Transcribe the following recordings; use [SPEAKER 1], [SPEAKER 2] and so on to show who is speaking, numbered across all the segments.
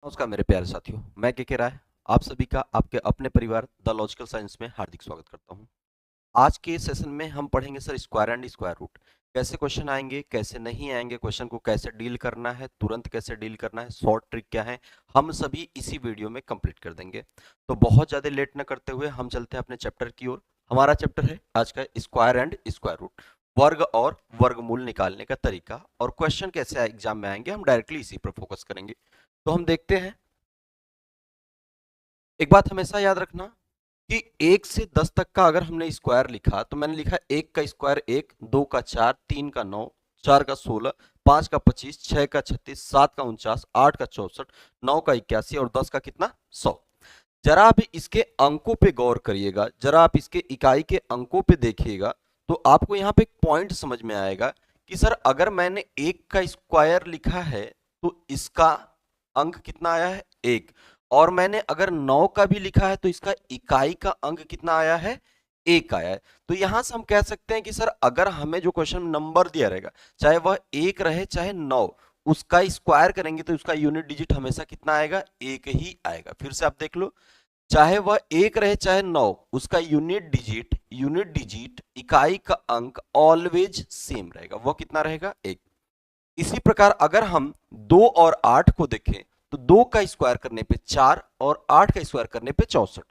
[SPEAKER 1] नमस्कार मेरे प्यारे साथियों, मैं के राय आप सभी का आपके अपने परिवार द लॉजिकल साइंस में हार्दिक स्वागत करता हूं। आज के सेशन में हम पढ़ेंगे sir square and square root. कैसे क्वेश्चन आएंगे, कैसे नहीं आएंगे, क्वेश्चन को कैसे डील करना है, तुरंत कैसे डील करना है, शॉर्ट ट्रिक क्या है, हम सभी इसी वीडियो में कंप्लीट कर देंगे। तो बहुत ज्यादा लेट न करते हुए हम चलते हैं अपने चैप्टर की ओर। हमारा चैप्टर है आज का स्क्वायर एंड स्क्वायर रूट, वर्ग और वर्गमूल निकालने का तरीका। और क्वेश्चन कैसे एग्जाम में आएंगे हम डायरेक्टली इसी पर फोकस करेंगे। तो हम देखते हैं। एक बात हमेशा याद रखना कि 1 से 10 तक का अगर हमने स्क्वायर लिखा तो मैंने लिखा 1 का स्क्वायर 1, 2 का 4, 3 का 9, 4 का 16, 5 का 25, 6 का 36, 7 का 49, 8 का 64, 9 का 81 और 10 का कितना 100। जरा आप इसके अंकों पे गौर करिएगा, जरा आप इसके इकाई के अंकों पे देखिएगा तो आपको यहाँ पे एक पॉइंट समझ में आएगा कि सर अगर मैंने 1 का स्क्वायर लिखा है तो इसका अंक कितना आया है 1, और मैंने अगर 9 का भी लिखा है तो इसका इकाई का अंक कितना आया है 1 आया है। तो यहां से हम कह सकते हैं कि सर अगर हमें जो क्वेश्चन नंबर दिया रहेगा चाहे वह 1 रहे चाहे 9, उसका स्क्वायर करेंगे तो उसका यूनिट डिजिट हमेशा कितना आएगा 1 ही आएगा। फिर से आप देख लो, चाहे वह 1 रहे चाहे 9, उसका यूनिट डिजिट इकाई का अंक ऑलवेज सेम रहेगा, वह कितना रहेगा 1। इसी प्रकार अगर हम 2 और 8 को देखें तो 2 का स्क्वायर करने पे 4 और 8 का स्क्वायर करने पे 64।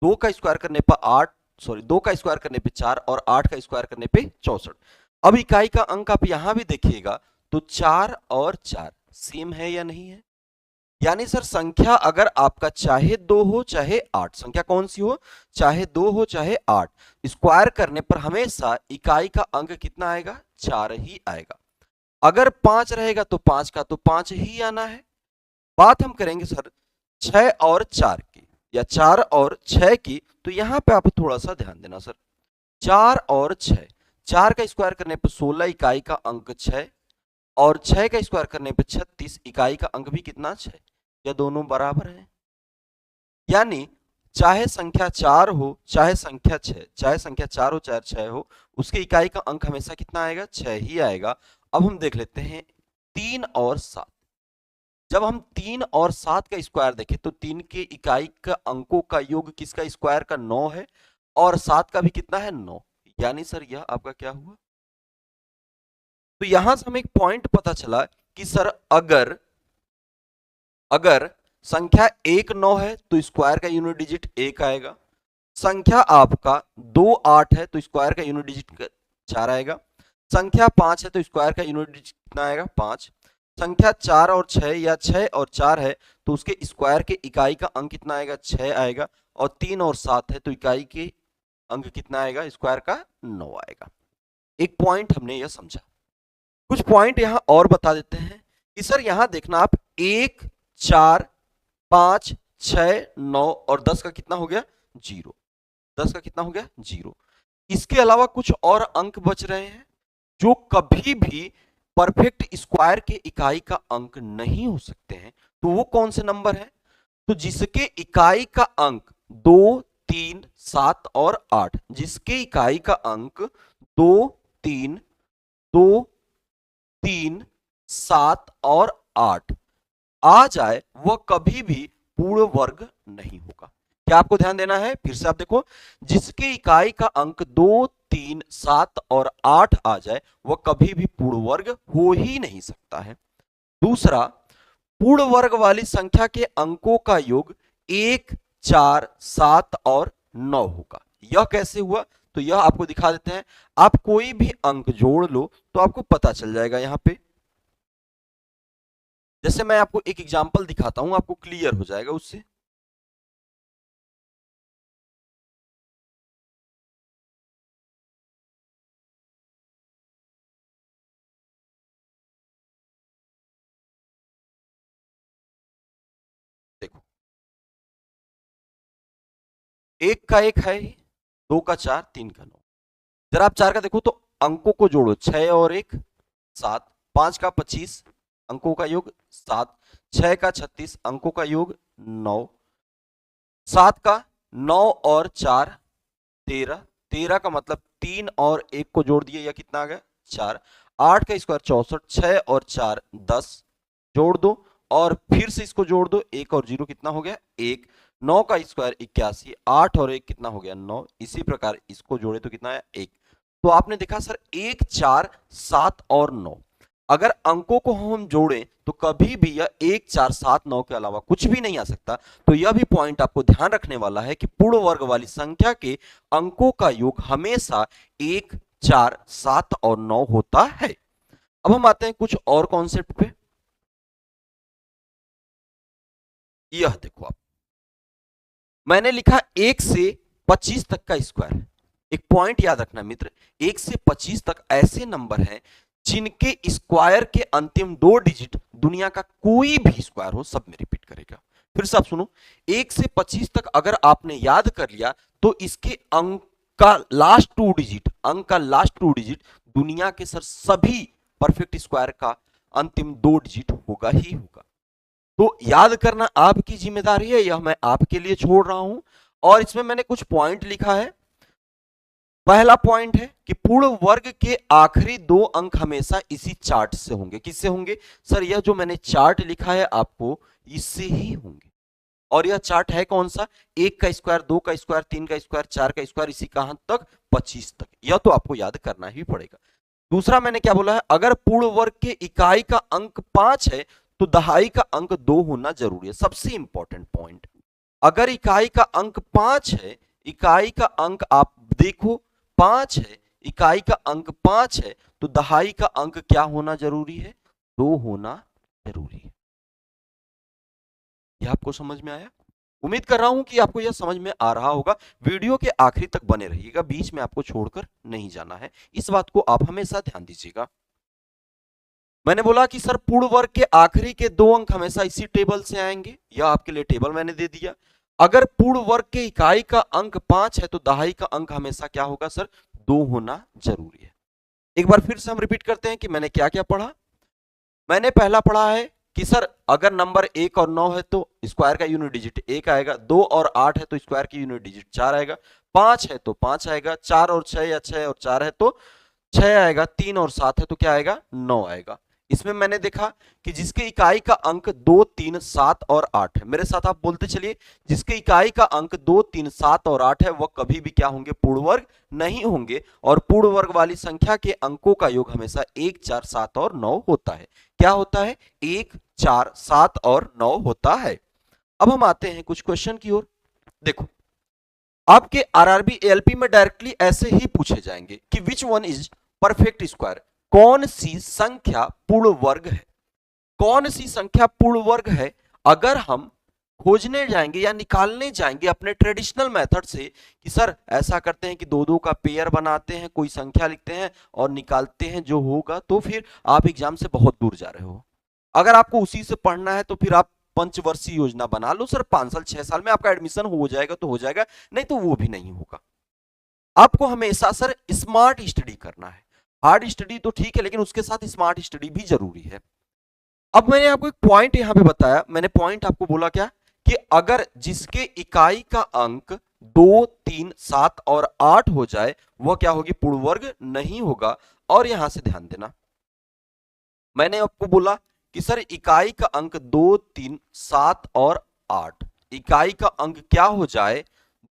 [SPEAKER 1] 2 का स्क्वायर करने पर 8, सॉरी 2 का स्क्वायर करने पे 4 और 8 का स्क्वायर करने पे 64। अब इकाई का अंक आप यहां भी देखिएगा तो 4 और 4 सेम है या नहीं है। यानी सर संख्या अगर आपका चाहे 2 हो चाहे 8, संख्या कौन सी हो, चाहे 2 हो चाहे 8, स्क्वायर करने पर हमेशा इकाई का अंक कितना आएगा 4 ही आएगा। अगर 5 रहेगा तो 5 का तो 5 ही आना है। बात हम करेंगे सर 6 और 4 की या 4 और 6 की, तो यहां पे आप थोड़ा सा ध्यान देना सर। 4 और 6, 4 का स्क्वायर करने पर 16, इकाई का अंक 6, और 6 का स्क्वायर करने पर 36, इकाई का अंक भी कितना 6। या दोनों बराबर हैं? यानी चाहे संख्या 4 हो चाहे संख्या 6, चाहे संख्या 4 हो चाहे 6 हो, उसके इकाई का अंक हमेशा कितना आएगा 6 ही आएगा। अब हम देख लेते हैं 3 और 7। जब हम 3 और 7 का स्क्वायर देखें तो 3 के इकाई का अंकों का योग किसका स्क्वायर का 9 है और 7 का भी कितना है 9। यानी सर यह आपका क्या हुआ। तो यहां से हमें एक पॉइंट पता चला कि सर अगर अगर संख्या 1 9 है तो स्क्वायर का यूनिट डिजिट 1 आएगा। संख्या आपका 2 8 है तो स्क्वायर का यूनिट डिजिट 4 आएगा। संख्या 5 है तो स्क्वायर का यूनिट डिजिट कितना आएगा 5। संख्या 4 और 6 या 6 और 4 है तो उसके स्क्वायर के इकाई का अंक कितना आएगा 6 आएगा। और 3 और 7 है तो इकाई के अंक कितना आएगा स्क्वायर का 9 आएगा। एक पॉइंट हमने यह समझा। कुछ पॉइंट यहां और बता देते हैं कि सर यहां देखना आप 1 4 5 6 9 और 10 का कितना हो गया 0। 10 का कितना हो गया 0। इसके अलावा कुछ और अंक बच रहे हैं जो कभी भी परफेक्ट स्क्वायर के इकाई का अंक नहीं हो सकते हैं। तो वो कौन से नंबर है, तो जिसके इकाई का अंक 2 3 7 और 8, जिसके इकाई का अंक 2 3 2 3 7 और 8 आ जाए वह कभी भी पूर्ण वर्ग नहीं होगा। क्या आपको ध्यान देना है, फिर से आप देखो, जिसके इकाई का अंक 2 3 7 और 8 आ जाए वह कभी भी पूर्ण वर्ग हो ही नहीं सकता है। दूसरा, पूर्ण वर्ग वाली संख्या के अंकों का योग 1 4 7 और 9 होगा। यह कैसे हुआ, तो यह आपको दिखा देते हैं। आप कोई भी अंक जोड़ लो तो आपको पता चल जाएगा। यहां पे जैसे मैं आपको एक एग्जांपल दिखाता हूं, आपको क्लियर हो जाएगा उससे। देखो, 1 का 1 है, 2 का 4, 3 का 9। जरा आप 4 का देखो तो अंकों को जोड़ो, 6 और 1 7, 5 का 25 अंकों का योग 7, 6 का 36 अंकों का योग 9, 7 का 9 और 4 13, 13 का मतलब 3 और 1 को जोड़ दिए, या कितना आ गया 4। 8 का स्क्वायर 64, 6 और 4 10 जोड़ दो और फिर से इसको जोड़ दो, 1 और 0 कितना हो गया 1, 9 का स्क्वायर 81, 8 और 1 कितना हो गया 9, इसी प्रकार इसको जोड़े तो कितना है 1। तो आपने देखा सर 1, 4, 7 और 9, अगर अंकों को हम जोड़ें तो कभी भी यह 1, 4, 7, 9 के अलावा कुछ भी नहीं आ सकता। तो यह भी पॉइंट आपको ध्यान रखने वाला है कि पूर्ण वर्ग वाली संख्या के अंकों का योग हमेशा 1, 4, 7 और 9 होता है। अब हम आते हैं कुछ और कॉन्सेप्ट पे। यह देखो आप, मैंने लिखा 1 से 25 तक का स्क्वायर। एक पॉइंट याद रखना मित्र, 1 से 25 तक ऐसे नंबर हैं जिनके स्क्वायर के अंतिम 2 डिजिट दुनिया का कोई भी स्क्वायर हो सब में रिपीट करेगा। फिर से आप सुनो, 1 से 25 तक अगर आपने याद कर लिया तो इसके अंक का लास्ट 2 डिजिट, अंक का लास्ट 2 डिजिट दुनिया के सर सभी परफेक्ट स्क्वायर का अंतिम 2 डिजिट होगा ही होगा। तो याद करना आपकी जिम्मेदारी है, यह मैं आपके लिए छोड़ रहा हूं। और इसमें मैंने कुछ पॉइंट लिखा है। पहला पॉइंट है कि पूर्ण वर्ग के आखिरी 2 अंक हमेशा इसी चार्ट से होंगे। किससे होंगे सर? यह जो मैंने चार्ट लिखा है आपको, इससे ही होंगे। और यह चार्ट है कौन सा? 1 का स्क्वायर, 2 का स्क्वायर, 3 का स्क्वायर, 4 का स्क्वायर, इसी कहां तक 25 तक। यह तो आपको याद करना ही पड़ेगा। दूसरा मैंने क्या बोला है, अगर पूर्ण वर्ग के इकाई का अंक 5 है तो दहाई का अंक 2 होना जरूरी है। सबसे इंपॉर्टेंट पॉइंट, अगर इकाई का अंक 5 है, इकाई का अंक आप देखो 5 है, इकाई का अंक 5 है तो दहाई का अंक क्या होना जरूरी है? 2 होना जरूरी है। यह आपको समझ में आया? उम्मीद कर रहा हूं कि आपको यह समझ में आ रहा होगा। वीडियो के आखिरी तक बने रहिएगा, बीच में आपको छोड़कर नहीं जाना है, इस बात को आप हमेशा ध्यान दीजिएगा। मैंने बोला कि सर पूर्ण वर्ग के आखिरी के 2 अंक हमेशा इसी टेबल से आएंगे, यह आपके लिए टेबल मैंने दे दिया। अगर पूर्ण वर्ग के इकाई का अंक 5 है तो दहाई का अंक हमेशा क्या होगा सर? 2 होना जरूरी है। एक बार फिर से हम रिपीट करते हैं कि मैंने क्या क्या पढ़ा। मैंने पहला पढ़ा है कि सर अगर नंबर 1 और 9 है तो स्क्वायर का यूनिट डिजिट 1 आएगा, 2 और 8 है तो स्क्वायर की यूनिट डिजिट 4 आएगा, 5 है तो 5 आएगा, 4 और 6 या 6 और 4 है तो 6 आएगा, 3 और 7 है तो क्या आएगा? 9 आएगा। इसमें मैंने देखा कि जिसके इकाई का अंक 2, 3, 7 और 8 है, मेरे साथ आप बोलते चलिए, जिसके इकाई का अंक 2, 3, 7 और 8 है वह कभी भी क्या होंगे? पूर्ण वर्ग नहीं होंगे। और पूर्ण वर्ग वाली संख्या के अंकों का योग हमेशा 1, 4, 7 और 9 होता है। क्या होता है? 1, 4, 7 और 9 होता है। अब हम आते हैं कुछ क्वेश्चन की ओर। देखो, आपके आरआरबी एएलपी में डायरेक्टली ऐसे ही पूछे जाएंगे कि which one is perfect square, कौन सी संख्या पूर्ण वर्ग है? कौन सी संख्या पूर्ण वर्ग है? अगर हम खोजने जाएंगे या निकालने जाएंगे अपने ट्रेडिशनल मेथड से कि सर ऐसा करते हैं कि 2-2 का पेयर बनाते हैं, कोई संख्या लिखते हैं और निकालते हैं जो होगा, तो फिर आप एग्जाम से बहुत दूर जा रहे हो। अगर आपको उसी से पढ़ना है तो फिर आप पंचवर्षीय योजना बना लो सर, 5 साल 6 साल में आपका एडमिशन हो जाएगा तो हो जाएगा, नहीं तो वो भी नहीं होगा। आपको हमेशा सर स्मार्ट स्टडी करना है। हार्ड स्टडी तो ठीक है लेकिन उसके साथ स्मार्ट स्टडी भी जरूरी है। अब मैंने आपको एक पॉइंट यहां पे बताया, मैंने पॉइंट आपको बोला क्या कि अगर जिसके इकाई का अंक 2, 3, 7 और 8 हो जाए वह क्या होगी? पूर्ण वर्ग नहीं होगा। और यहां से ध्यान देना, मैंने आपको बोला कि सर इकाई का अंक 2, 3, 7 और 8, इकाई का अंक क्या हो जाए?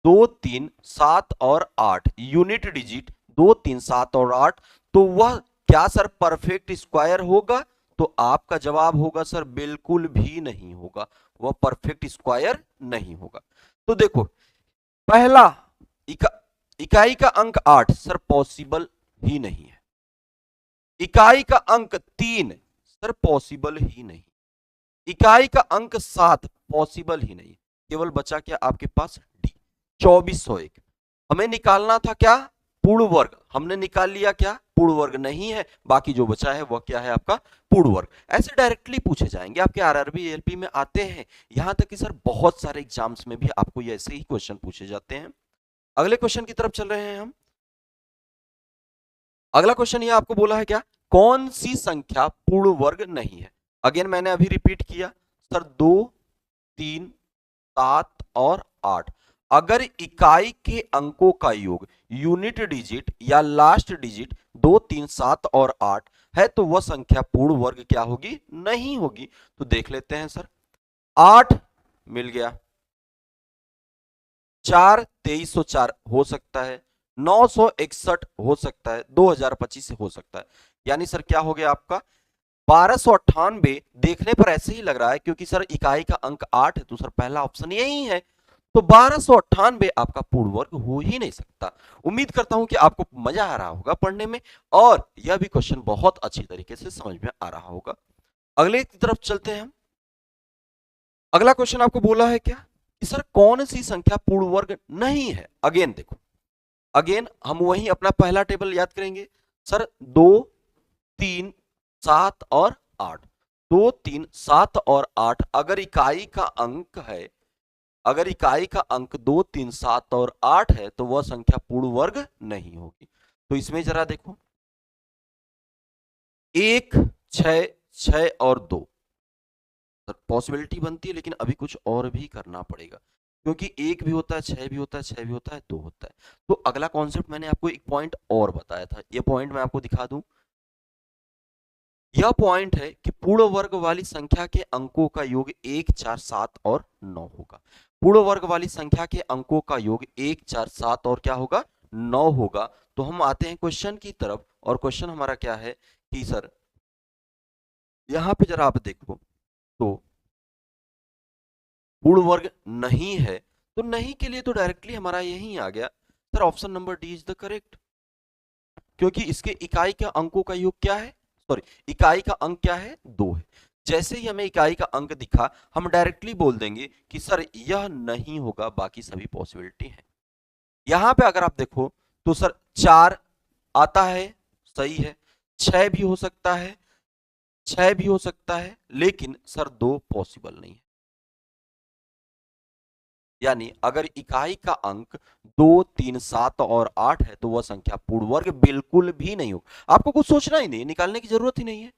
[SPEAKER 1] 2, 3, 7 और 8, यूनिट डिजिट 2, 3, 7 और 8, तो वह क्या सर परफेक्ट स्क्वायर होगा? तो आपका जवाब होगा सर बिल्कुल भी नहीं होगा, वह परफेक्ट स्क्वायर नहीं होगा। तो देखो, पहला इकाई का अंक 8 सर पॉसिबल ही नहीं है, इकाई का अंक 3 सर पॉसिबल ही नहीं, इकाई का अंक 7 पॉसिबल ही नहीं, केवल बचा क्या आपके पास? डी, 2401। हमें निकालना था क्या? पूर्ण वर्ग। हमने निकाल लिया क्या? पूर्ण वर्ग नहीं है, बाकी जो बचा है वह क्या है? आपका पूर्ण वर्ग। ऐसे डायरेक्टली पूछे जाएंगे, आपके आरआरबी एएलपी में आते हैं, यहां तक कि सर बहुत सारे एग्जाम्स में भी आपको ऐसे ही क्वेश्चन पूछे जाते हैं। अगले क्वेश्चन की तरफ चल रहे हैं हम। अगला क्वेश्चन ये आपको बोला है क्या? कौन सी संख्या पूर्ण वर्ग नहीं है? अगेन मैंने अभी रिपीट किया सर, 2, 3, 7 और 8, अगर इकाई के अंकों का योग यूनिट डिजिट या लास्ट डिजिट 2, 3, 7 और 8 है तो वह संख्या पूर्ण वर्ग क्या होगी, नहीं होगी। तो देख लेते हैं सर, 8 मिल गया, 4 2304 हो सकता है, 961 हो सकता है, 2025 हो सकता है। यानी सर क्या हो गया आपका 1298। देखने पर ऐसे ही लग रहा है क्योंकि सर इकाई का अंक 8 है, तो सर पहला ऑप्शन यही है। तो 1298 आपका पूर्ण वर्ग हो ही नहीं सकता। उम्मीद करता हूं कि आपको मजा आ रहा होगा पढ़ने में और यह भी क्वेश्चन बहुत अच्छी तरीके से समझ में आ रहा होगा। अगले की तरफ चलते हैं हम। अगला क्वेश्चन आपको बोला है क्या कि सर कौन सी संख्या पूर्ण वर्ग नहीं है। अगेन देखो, अगेन हम वही अपना पहला टेबल याद करेंगे सर, 2 3 7 और 8, 2 3 7 और 8 अगर इकाई का अंक है, अगर इकाई का अंक 2 3 7 और 8 है तो वह संख्या पूर्ण वर्ग नहीं होगी। तो इसमें जरा देखो, 1 6 6 और 2 पॉसिबिलिटी बनती है, लेकिन अभी कुछ और भी करना पड़ेगा क्योंकि 1 भी होता है, 6 भी होता है, 6 भी होता है, 2 होता है। तो अगला कॉन्सेप्ट मैंने आपको एक पॉइंट और बताया था, यह पॉइंट मैं आपको दिखा दूं। यह पॉइंट है कि पूर्ण वर्ग वाली संख्या के अंकों का योग 1 4 7 और 9 होगा। पूर्ण वर्ग वाली संख्या के अंकों का योग 1 4 7 और क्या होगा, 9 होगा। तो हम आते हैं क्वेश्चन की तरफ और क्वेश्चन हमारा क्या है कि सर यहां पे जरा आप देखो, तो पूर्ण वर्ग नहीं है, तो नहीं के लिए तो डायरेक्टली हमारा यही आ गया sir, option number D is the correct. क्योंकि इसके इकाई के अंकों का योग क्या है, सॉरी इकाई का अंक क्या है, 2 है। जैसे ही हमें इकाई का अंक दिखा हम डायरेक्टली बोल देंगे कि सर यह नहीं होगा, बाकी सभी पॉसिबिलिटी है। यहां पे अगर आप देखो तो सर 4 आता है, सही है, 6 भी हो सकता है, 6 भी हो सकता है, लेकिन सर 2 पॉसिबल नहीं है। यानी अगर इकाई का अंक 2 3 7 और 8 है तो वह संख्या पूर्ण वर्ग बिल्कुल भी नहीं हो। आपको कुछ सोचना ही नहीं, निकालने की जरूरत ही नहीं है।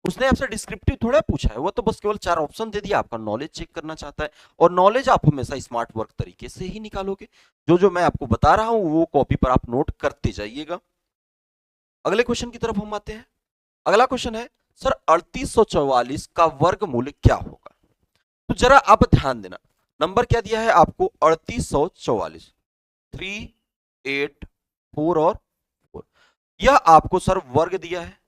[SPEAKER 1] उसने आपसे डिस्क्रिप्टिव थोड़ा पूछा है, वो तो बस केवल 4 ऑप्शन दे दिया, आपका नॉलेज चेक करना चाहता है। और नॉलेज आप हमेशा स्मार्ट वर्क तरीके से ही निकालोगे। जो जो मैं आपको बता रहा हूं वो कॉपी पर आप नोट करते जाइएगा। अगले क्वेश्चन की तरफ हम आते हैं। अगला क्वेश्चन है सर 3844 का वर्गमूल क्या होगा। तो जरा आप ध्यान देना, नंबर क्या दिया है आपको 3844, 3 8 4 और 4, यह आपको सर वर्ग दिया है।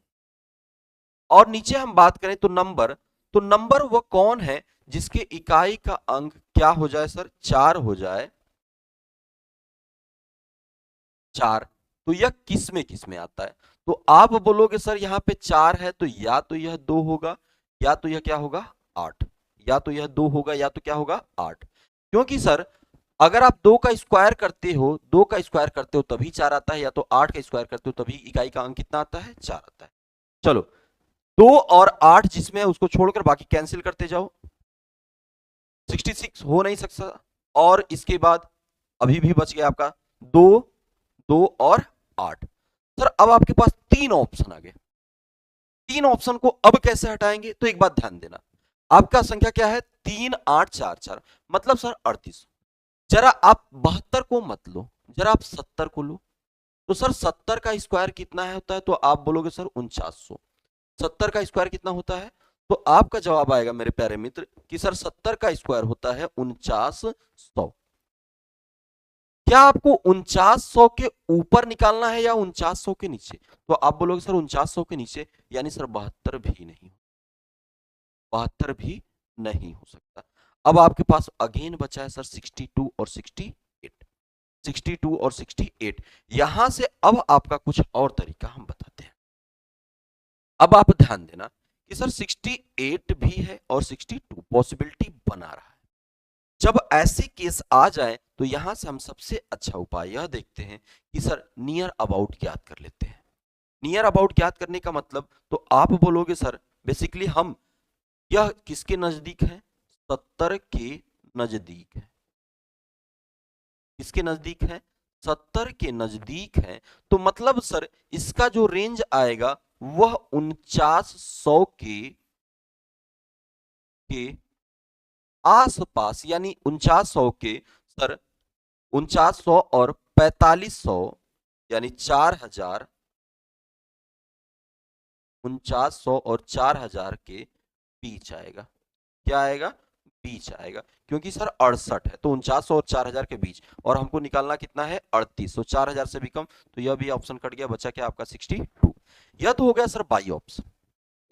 [SPEAKER 1] और नीचे हम बात करें तो नंबर, तो नंबर वह कौन है जिसके इकाई का अंक क्या हो जाए सर, 4 हो जाए, 4। तो यह किस में आता है। तो आप बोलोगे सर यहां पे 4 है तो या तो यह 2 होगा, या तो यह क्या होगा 8, या तो यह 2 होगा, या तो क्या होगा 8। क्योंकि सर अगर आप 2 का स्क्वायर करते हो, 2 का स्क्वायर करते हो तभी 4 आता है, या तो 8 का स्क्वायर करते हो तभी इकाई का अंक कितना आता है, 4 आता है। चलो 2 और 8 जिसमें है उसको छोड़कर बाकी कैंसिल करते जाओ, 66 हो नहीं सकता। और इसके बाद अभी भी बच गया आपका 2 2 और 8। सर अब आपके पास 3 ऑप्शन आ गए, 3 ऑप्शन को अब कैसे हटाएंगे, तो एक बात ध्यान देना, आपका संख्या क्या है 3 8 4 4, मतलब सर 38। जरा आप 72 को मत लो, जरा आप 70 को लो। तो सर 70 का स्क्वायर कितना है होता है, तो आप बोलोगे सर 4900। 70 का स्क्वायर कितना होता है, तो आपका जवाब आएगा मेरे प्यारे मित्र कि सर 70 का स्क्वायर होता है 4900। क्या आपको 4900 के ऊपर निकालना है या 4900 के नीचे, तो आप बोलोगे सर 4900 के नीचे, यानी सर 72 भी नहीं, 72 भी नहीं हो सकता। अब आपके पास अगेन बचा है सर 62 और 68, 62 और 68। यहां से अब आपका कुछ और तरीका हम बताते हैं। अब आप ध्यान देना कि सर 68 भी है और 62 पॉसिबिलिटी बना रहा है। जब ऐसे केस आ जाए तो यहां से हम सबसे अच्छा उपाय यह देखते हैं कि सर नियर अबाउट ज्ञात कर लेते हैं। नियर अबाउट ज्ञात करने का मतलब, तो आप बोलोगे सर बेसिकली हम यह किसके नजदीक है, 70 के नजदीक है। किसके नजदीक है, 70 के नजदीक है। तो मतलब सर इसका जो रेंज आएगा वह 4900 के आसपास, यानी 4900 के सर 4900 और 4500, यानी 4000 4900 और 4000 के बीच आएगा। क्या आएगा? बीच आएगा, क्योंकि सर 68 है तो 4900 और 4000 के बीच, और हमको निकालना कितना है? 38, तो 4000 से भी कम, तो यह भी ऑप्शन कट गया, बचा क्या आपका? 62। यह तो हो गया सर बाई ऑप्शन।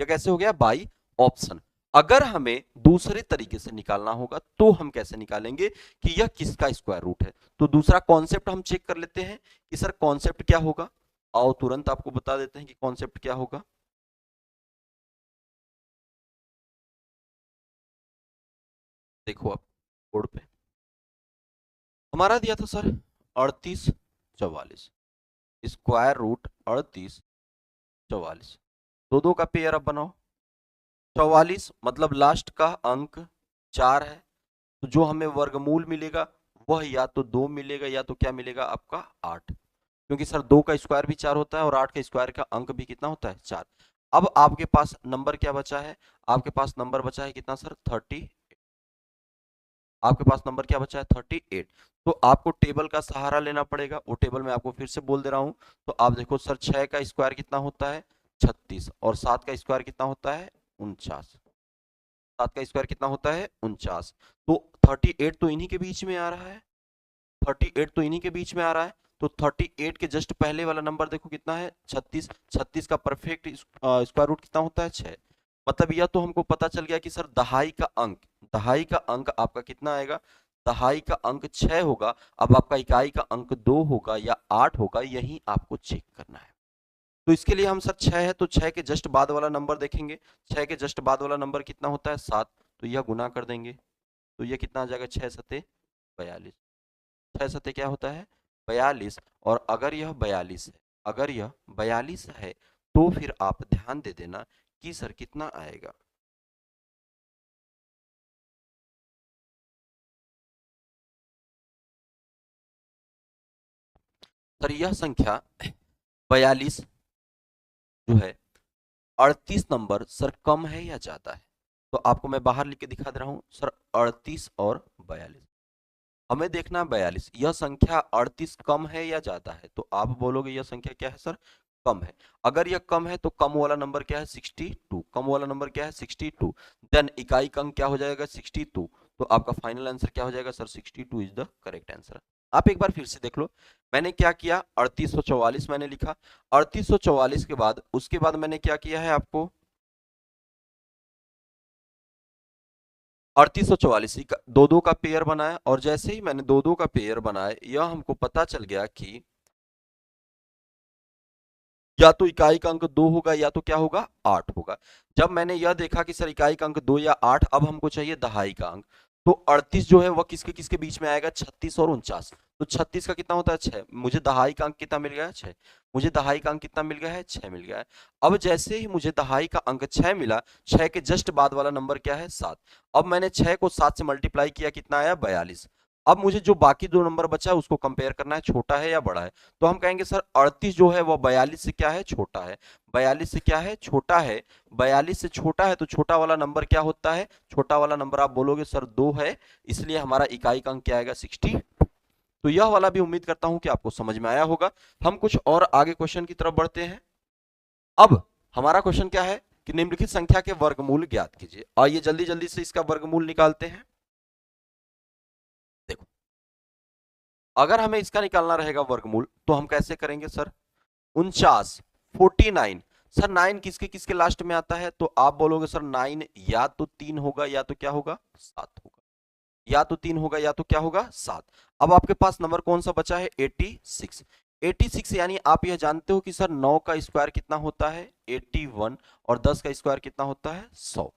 [SPEAKER 1] यह कैसे हो गया? By option. अगर हमें दूसरे तरीके से निकालना होगा तो हम कैसे निकालेंगे कि यह किसका स्क्वायर रूट है? तो दूसरा कॉन्सेप्ट हम चेक कर लेते हैं कि सर कॉन्सेप्ट क्या होगा। आओ तुरंत आपको बता देते हैं कि कॉन्सेप्ट क्या होगा। देखो आप बोर्ड पे हमारा दिया था सर 3844, स्क्वायर रूट 3844। दो दो का पेयर अब बनाओ। 44 मतलब लास्ट का अंक 4 है, तो जो हमें वर्गमूल मिलेगा वह या तो 2 मिलेगा या तो क्या मिलेगा आपका? 8, क्योंकि सर 2 का स्क्वायर भी 4 होता है और 8 का स्क्वायर का अंक भी कितना होता है? 4। अब आपके पास नंबर क्या बचा है? आपके पास नंबर बचा है कितना सर? 30। आपके पास नंबर क्या बचा है? 38। तो आपको टेबल का सहारा लेना पड़ेगा। वो टेबल मैं आपको फिर से बोल दे रहा हूं। तो आप देखो सर 6 का स्क्वायर कितना होता है? 36, और 7 का स्क्वायर कितना होता है? 49। 7 का स्क्वायर कितना होता है? 49। तो 38 तो इन्हीं के बीच में आ रहा है। 38 तो इन्हीं के बीच में आ रहा है। तो 38 के जस्ट पहले वाला नंबर देखो कितना है? 36। 36 का परफेक्ट स्क्वायर रूट कितना होता है? 6। मतलब यह तो हमको पता चल गया कि सर दहाई का अंक आपका कितना आएगा? दहाई का अंक 6 होगा। अब आपका इकाई का अंक 2 होगा या 8 होगा, यही आपको चेक करना है। तो इसके लिए हम सर 6 है तो 6 के जस्ट बाद वाला नंबर देखेंगे। 6 के जस्ट बाद वाला नंबर कितना होता है? 7। तो यह गुना कर देंगे, तो यह कितना आ जाएगा? 6 सते 42। 6 सते क्या होता है? 42। और अगर यह 42 है, अगर यह 42 है, तो फिर आप ध्यान दे देना कि सर कितना आएगा। सर यह संख्या 42 जो है, 38 नंबर सर कम है या ज्यादा है? तो आपको मैं बाहर लिख के दिखा दे रहा हूं सर। 38 और 42, हमें देखना है 42, यह संख्या 38 कम है या ज्यादा है? तो आप बोलोगे यह संख्या क्या है सर? कम है। अगर यह कम है तो कम वाला नंबर क्या है? 62। कम वाला नंबर क्या है? 62। देन इकाई का अंक क्या हो जाएगा? 62। तो आपका फाइनल आंसर क्या हो जाएगा sir? 62 is the correct answer. आप एक बार फिर से देख लो, मैंने क्या किया? 3844 मैंने लिखा। 3844 के बाद उसके बाद मैंने क्या किया है आपको? 3844 दो दो का पेयर बनाया, और जैसे ही मैंने दो दो का पेयर बनाया, यह हमको पता चल गया कि या तो इकाई का अंक 2 होगा या तो क्या होगा? 8 होगा। जब मैंने यह देखा कि सर इकाई का अंक 2 या 8, अब हमको चाहिए दहाई का अंक। तो 38 जो है वह किसके किसके बीच में आएगा? 36 और 49। तो 36 का कितना होता है? 6। मुझे दहाई का अंक कितना मिल गया है? 6। मुझे दहाई का अंक कितना मिल गया है? 6 मिल गया है। अब जैसे ही मुझे दहाई का अंक 6 मिला, 6 के जस्ट बाद वाला नंबर क्या है? 7। अब मैंने 6 को 7 से मल्टीप्लाई किया, कितना आया? 42। अब मुझे जो बाकी दो नंबर बचा है उसको कंपेयर करना है, छोटा है या बड़ा है। तो हम कहेंगे सर 38 जो है वो 42 से क्या है? छोटा है। 42 से क्या है? छोटा है। 42 से छोटा है तो छोटा वाला नंबर क्या होता है? छोटा वाला नंबर आप बोलोगे सर 2 है, इसलिए हमारा इकाई का अंक क्या आएगा? 60। तो यह वाला भी उम्मीद करता हूं कि आपको समझ में आया होगा। हम कुछ और आगे क्वेश्चन की तरफ बढ़ते हैं। अब हमारा क्वेश्चन क्या है कि निम्नलिखित संख्या के वर्गमूल ज्ञात कीजिए। आइए जल्दी जल्दी से इसका वर्गमूल निकालते हैं। देखो, अगर हमें इसका निकालना रहेगा वर्गमूल तो हम कैसे करेंगे सर? 49, 49। सर 9 किसके किसके लास्ट में आता है? तो आप बोलोगे सर 9 या तो 3 होगा या तो क्या होगा? 7 होगा। या तो 3 होगा या तो क्या होगा? 7। अब आपके पास नंबर कौन सा बचा है? 86। 86 यानी आप यह जानते हो कि सर 9 का स्क्वायर कितना होता है? 81। और 10 का स्क्वायर कितना होता है? 100।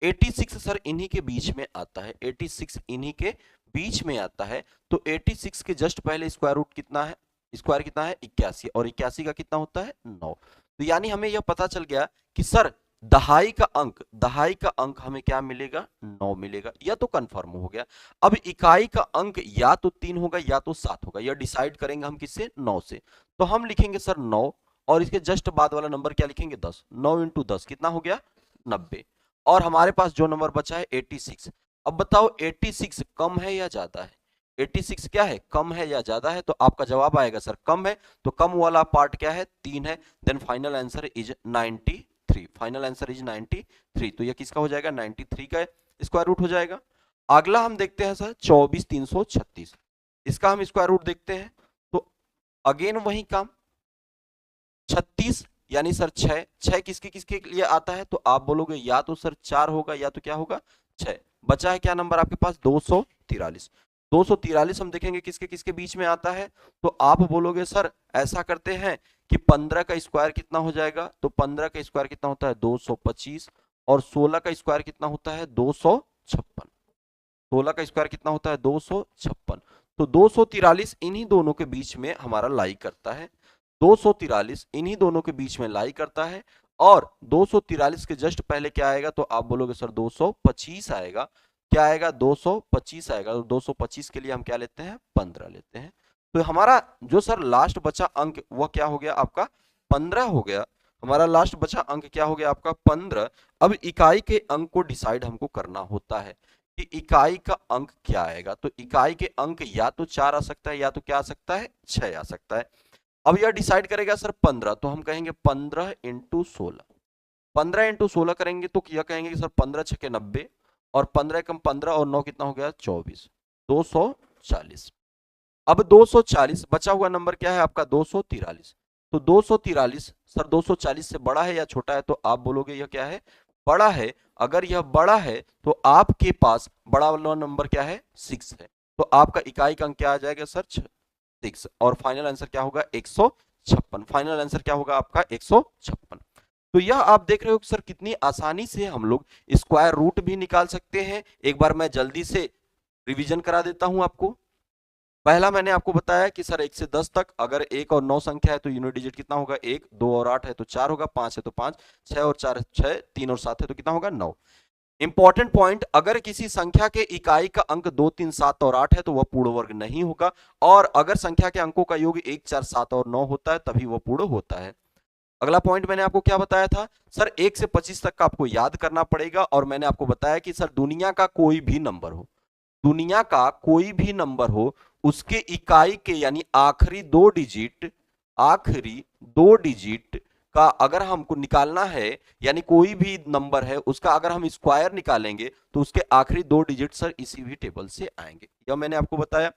[SPEAKER 1] 86 सर इन्हीं के बीच में आता है। 86 इन्हीं के बीच में आता है। तो 86 के जस्ट पहले स्क्वायर रूट कितना है? स्क्वायर कितना है? 81। और 81 का कितना होता है? 9। तो यानी हमें यह पता चल गया कि सर दहाई का अंक हमें क्या मिलेगा? 9 मिलेगा। यह तो कंफर्म हो गया। अब इकाई का अंक या तो 3 होगा या तो 7 होगा, यह डिसाइड करेंगे हम किससे? 9 से। तो हम लिखेंगे सर 9, और इसके जस्ट बाद वाला नंबर क्या लिखेंगे? 10। 9 इंटू 10 कितना हो गया? 90। और हमारे पास जो नंबर बचा है 86। अब बताओ 86 कम है या ज्यादा है? 86 क्या है? कम है या ज्यादा है? तो आपका जवाब आएगा सर कम है। तो कम वाला पार्ट क्या है? 3 है। Then final answer is 93। Final answer is 93। तो यह किसका हो जाएगा, 93 का स्क्वायर रूट हो जाएगा। अगला हम देखते हैं सर 24,336, इसका हम स्क्वायर रूट देखते हैं। तो अगेन वही काम, 36 यानी सर 6 किसके किसके लिए आता है, तो आप बोलोगे या तो सर 4 होगा या तो क्या होगा 6। बचा है क्या नंबर आपके पास, 243। 243 हम देखेंगे किसके किसके बीच में आता है, तो आप बोलोगे सर ऐसा करते हैं कि 15 का स्क्वायर कितना हो जाएगा, तो 15 का स्क्वायर कितना होता है 225, और 16 का स्क्वायर कितना होता है 256। 16 का स्क्वायर कितना होता है 256। तो 243 इन्हीं दोनों के बीच में हमारा लाई करता है, 243 इन्हीं दोनों के बीच में लाई करता है। और 243 के जस्ट पहले क्या आएगा, तो आप बोलोगे सर 225 आएगा। क्या आएगा 225 आएगा। तो 225 के लिए हम क्या लेते हैं 15 लेते हैं। तो हमारा जो सर लास्ट बचा अंक वह क्या हो गया आपका 15 हो गया। हमारा लास्ट बचा अंक क्या हो गया आपका 15। अब इकाई के अंक को डिसाइड हमको करना होता है कि इकाई का अंक क्या आएगा। तो इकाई के अंक या तो 4 आ सकता है या तो क्या आ सकता है 6 आ सकता है। अब यह डिसाइड करेगा सर 15, तो हम कहेंगे 15 इंटू 16। 15 इंटू 16 करेंगे तो यह कहेंगे कि सर 15 छके 90, और 15 कम 15 और 9 कितना हो गया 24, 240। अब 240 बचा हुआ नंबर क्या है आपका 243। तो 243 सर 240 से बड़ा है या छोटा है, तो आप बोलोगे यह क्या है बड़ा है। अगर यह बड़ा है तो आपके पास बड़ा वाला नंबर क्या है 6 है। तो आपका इकाई का अंक क्या आ जाएगा सर 6, और फाइनल आंसर क्या होगा 156। फाइनल आंसर क्या होगा आपका 156। तो यह आप देख रहे हो सर कितनी आसानी से हम लोग स्क्वायर रूट भी निकाल सकते हैं। एक बार मैं जल्दी से रिवीजन करा देता हूं आपको। पहला मैंने आपको बताया कि सर 1 से 10 तक अगर 1 और 9 संख्या है तो यूनिट डिजिट कितना होगा 1, 2 और 8 है तो 4 होगा, 5 है तो 5, 6 और 4 है 6, 3 और 7 है तो कितना होगा 9। इंपॉर्टेंट पॉइंट, अगर किसी संख्या के इकाई का अंक 2, 3, 7 और 8 है तो वह पूर्ण वर्ग नहीं होगा, और अगर संख्या के अंकों का योग 1, 4, 7 और 9 होता है तभी वह पूर्ण होता है। अगला पॉइंट मैंने आपको क्या बताया था, सर 1 से 25 तक का आपको याद करना पड़ेगा, और मैंने आपको बताया कि सर दुनिया का कोई भी नंबर हो, दुनिया का कोई भी नंबर हो, उसके इकाई के यानी आखिरी दो डिजिट का अगर हमको निकालना है, यानी कोई भी नंबर है उसका अगर हम स्क्वायर निकालेंगे तो उसके आखिरी दो डिजिट सर इसी भी टेबल से आएंगे। यह मैंने आपको बताया।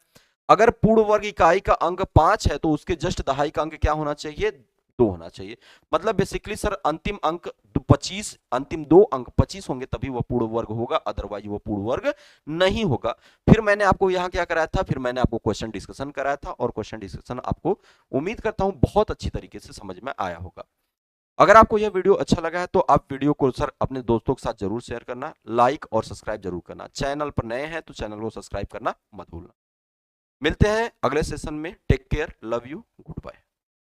[SPEAKER 1] अगर पूर्ण वर्ग इकाई का अंक 5 है तो उसके जस्ट दहाई का अंक क्या होना चाहिए 2 होना चाहिए। मतलब बेसिकली सर अंतिम अंक 25, अंतिम दो अंक 25 होंगे तभी वह पूर्ण वर्ग होगा, अदरवाइज वह पूर्ण वर्ग नहीं होगा। फिर मैंने आपको यहाँ क्या कराया था, फिर मैंने आपको क्वेश्चन डिस्कशन कराया था, और क्वेश्चन डिस्कशन आपको उम्मीद करता हूं बहुत अच्छी तरीके से समझ में आया होगा। अगर आपको यह वीडियो अच्छा लगा है तो आप वीडियो को सर अपने दोस्तों के साथ जरूर शेयर करना, लाइक और सब्सक्राइब जरूर करना। चैनल पर नए हैं तो चैनल को सब्सक्राइब करना मत भूलना। मिलते हैं अगले सेशन में। Take care, love you, good bye.